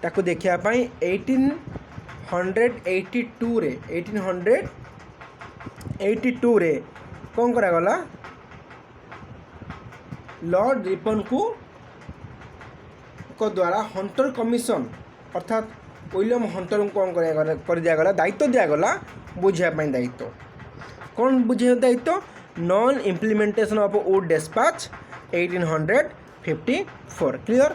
ताकू देखापी 1882 रे कौन करागला लॉर्ड रिपन को द्वारा हंटर कमिशन अर्थात विलियम हंटर को कौन कर दिगला दायित्व दिगला बुझापी दायित्व कौन बुझे दायित्व non implementation of Wood dispatch 1854 clear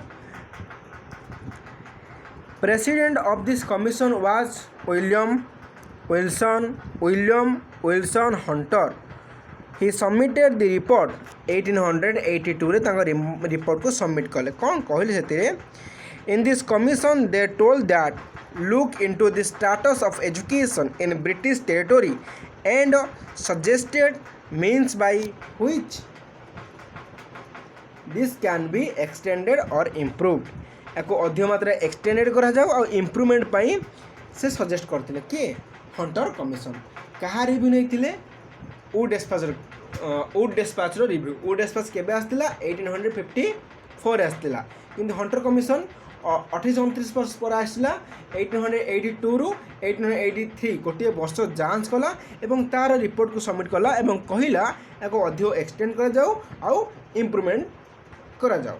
president of this commission was William Wilson Hunter he submitted the report 1882 रे तांका रिपोर्ट को सबमिट कले कौन कहले से in this commission they told that look into the status of education in British territory and suggested means by which this can be extended or improved एको अधिक मात्रा extended करा जाओ और इम्प्रूवमेंट पाई से सजेस्ट करथिले के हंटर कमिशन कहा review नैथिले Wood dispatch row review would dispatch केबे आस्तिला 1854 आस्तिला କିନ୍ତୁ ହଣ୍ଟର କମିଶନ 28-29 ବର୍ଷ ପରେ ଆସିଲା 1882 ରୁ 1883 ଗୋଟିଏ ବର୍ଷ ଯାଞ୍ଚ କଲା ଏବଂ ତାର ରିପୋର୍ଟକୁ ସବମିଟ୍ କଲା ଏବଂ କହିଲା ଏହାକୁ ଅଧିକ ଏକ୍ସଟେଣ୍ଡ କରାଯାଉ ଆଉ ଇମ୍ପ୍ରୁଭମେଣ୍ଟ କରାଯାଉ।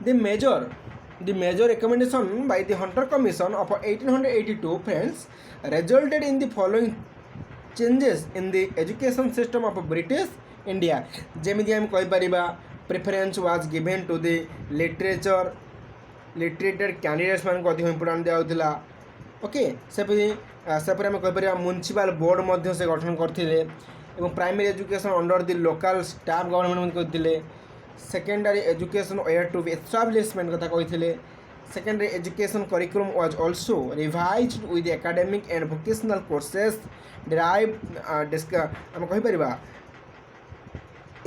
The major recommendation by the Hunter Commission of 1882 friends resulted in the following changes in the education system of British India। जेमिति हम कहि परिबा preference was given to the literated candidates मान को अधिक इम्पोर्टेंट दिया okay सेपरि आम कहि परिबा municipal board मध्य से गठन करथिले एवं primary education under the local staff government करथिले। Secondary education were to be establishment कथा कही। Secondary education curriculum was also revised with academic and vocational courses derive आम कहीपर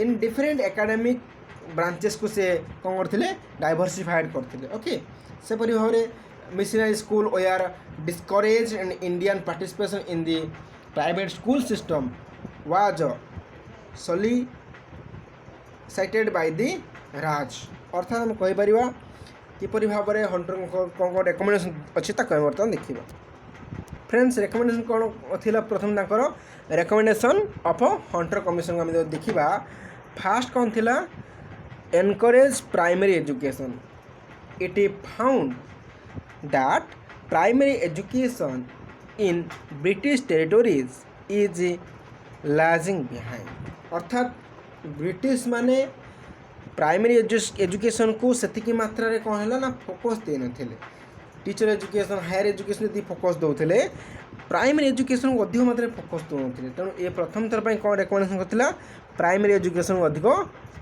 इन डिफरेंट एकेडमिक ब्रांचेस को से कौन करते डाइवर्सिफाइड करते ओके सेपरी भाव में missionary school were discourage and Indian participation in the private school system was solicited by the Raj. अर्थात आम कहीपर किपरि भाव में हंटर कौन कौन रेकमेंडेशन अच्छी बर्तमान देखा। फ्रेंड्स रेकमेंडेशन कौन थी प्रथम तक रेकमेंडेशन ऑफ हंटर कमिशन आम देखा फास्ट कौन थी encourage primary education. It found that primary education in British territories is lagging behind. अर्थात ब्रिटिश माने प्राइमरी एजुकेशन को सेतिकी मात्रा रे कौन है ना फोकस दे नथिले। टीचर एजुकेशन हायर एजुकेशन यदि फोकस दौले प्राइमरी एजुकेशन को अधिक मात्रा फोकस दौले तेणु ये प्रथम थर पर कौन रेकमेंडेशन करथिला प्राइमरी एजुकेशन को अधिक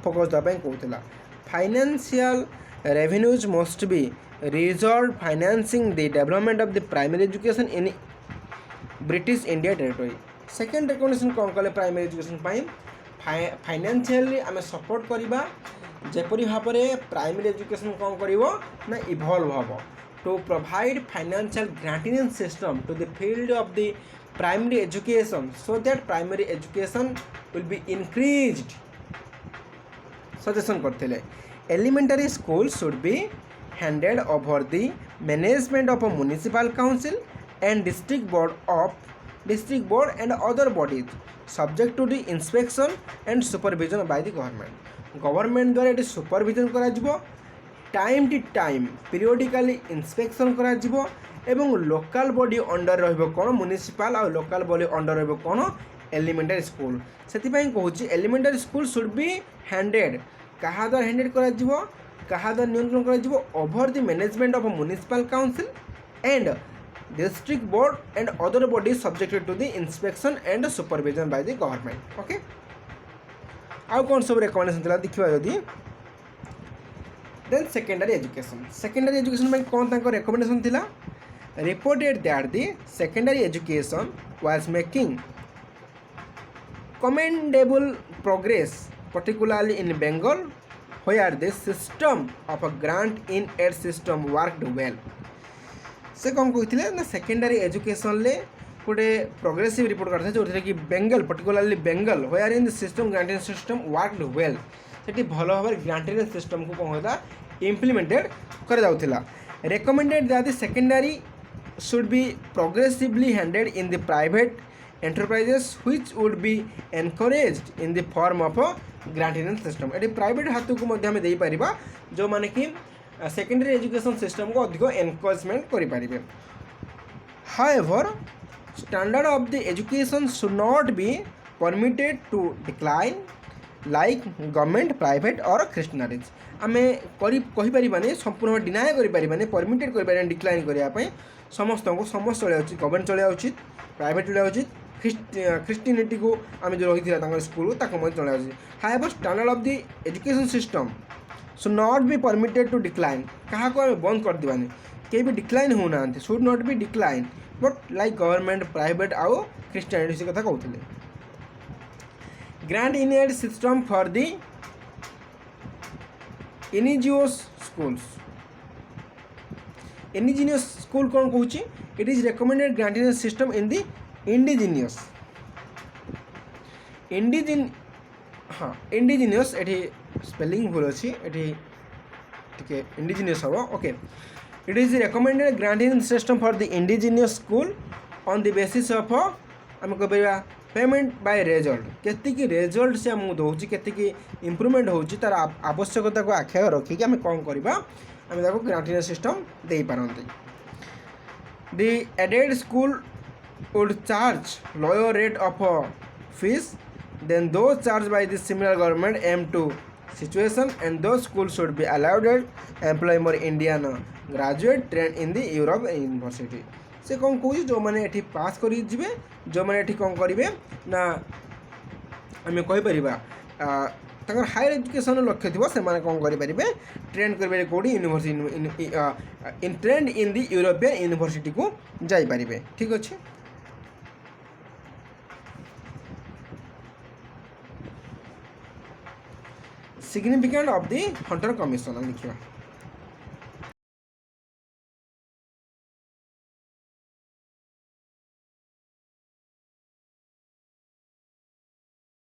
फोकस देवाई कहूला। Financial revenues must be reserve financing the development of the primary education in British India territory. Second recommendation कौन कले प्राइमरी एजुकेशन फाइनेंशियली आम सपोर्ट करवा जेपरी भाव में प्राइमरी एजुकेशन कौन कर ना इवॉल्व हम to provide financial granting system to the field of the primary education so that primary education will be increased. Suggestion करते elementary school should be handed over the management of municipal council and district board and other bodies subject to the inspection and supervision by the government द्वारा ये supervision करा time to time periodically inspection करा एवं local body under रहिबो कोन municipal और local body under रहिबो कोन एलिमेंटरी स्कूल। से कहूँ elementary school should be handed क्या द्वारा हैंडेड करा क्या द्वारा नियंत्रण करा over the management of municipal council and district board and other body subjected to the inspection and supervision by the government okay. आउ कौन सब रेकमेंडेशन था देखा जदि देन सेकेंडरी एजुकेशन में कौन तक रेकमेंडेशन थिला reported that the secondary education was making commendable progress particularly in Bengal where the system of a grant in aid system worked well। से कौन कहते ना सेकेंडरी एजुकेशन ले गोटे प्रोग्रेसिव रिपोर्ट करते जो कि Bengal particularly Bengal where in the system granting system worked well से भल भाव ग्रांटिंग सिस्टम को कौन होता इम्प्लीमेंटेड कर recommended that the secondary should be progressively handed in the private enterprises which would be encouraged in the form of a granting system। ये private हाथ को मध्य दे पारिबा जो माने कि सेकेंडरी एजुकेशन सिस्टम को अधिक एनकरेजमेंट करि पारिबे। However, standard of the education should not be permitted to decline like government private or Christianity। आमे कहि परिबानी संपूर्ण डिनाय करि परिबानी परमिटेड करि परिबानी डिक्लाइन करिया पई समस्त को समस्त चले उचित गवर्नमेंट चले उचित प्राइवेट चले उचित क्रिश्चियनिटी को आम जो रही स्कूल चला। However standard of the education system should not be permitted to decline क्या को बंद कर देवानी कहीं भी डिक्लाइन होना should not be decline but like government private आउ क्रिश्चियनिटी से कथा कहते। Grant in aid system for the इनिजियस स्कूल कौन कहूँ it is recommended granting system in the indigenous हाँ इंडिजिनियस ये स्पेलिंग भूल अच्छी ये टिके इंडिजिनियस हम okay it is recommended granting system for the indigenous school on the basis of आम कह पेमेंट बाय रिजल्ट केतिकी रिजल्ट से आमको दूसरी केतिकी इम्प्रूवमेंट होची तार आवश्यकता को आख्या रखिक आम कौन करवा आम ताको ग्रांटिंग सिस्टम दे पारंती the aided school would charge lower rate of fees than those charged by the similar government aim to situation and those schools should be allowed to employ more Indian graduate trained in the Europe university से कौन कौन जो मैंने एठी पास करी जिबे जो मैंने एठी कौन करिवे ना आम कहीपर हायर एजुकेशन लक्ष्य थी से कौन करेंगे ट्रेन करेंगे कौटी university in trained in the European university को जापारे ठीक अच्छे significant of the Hunter commission लिखा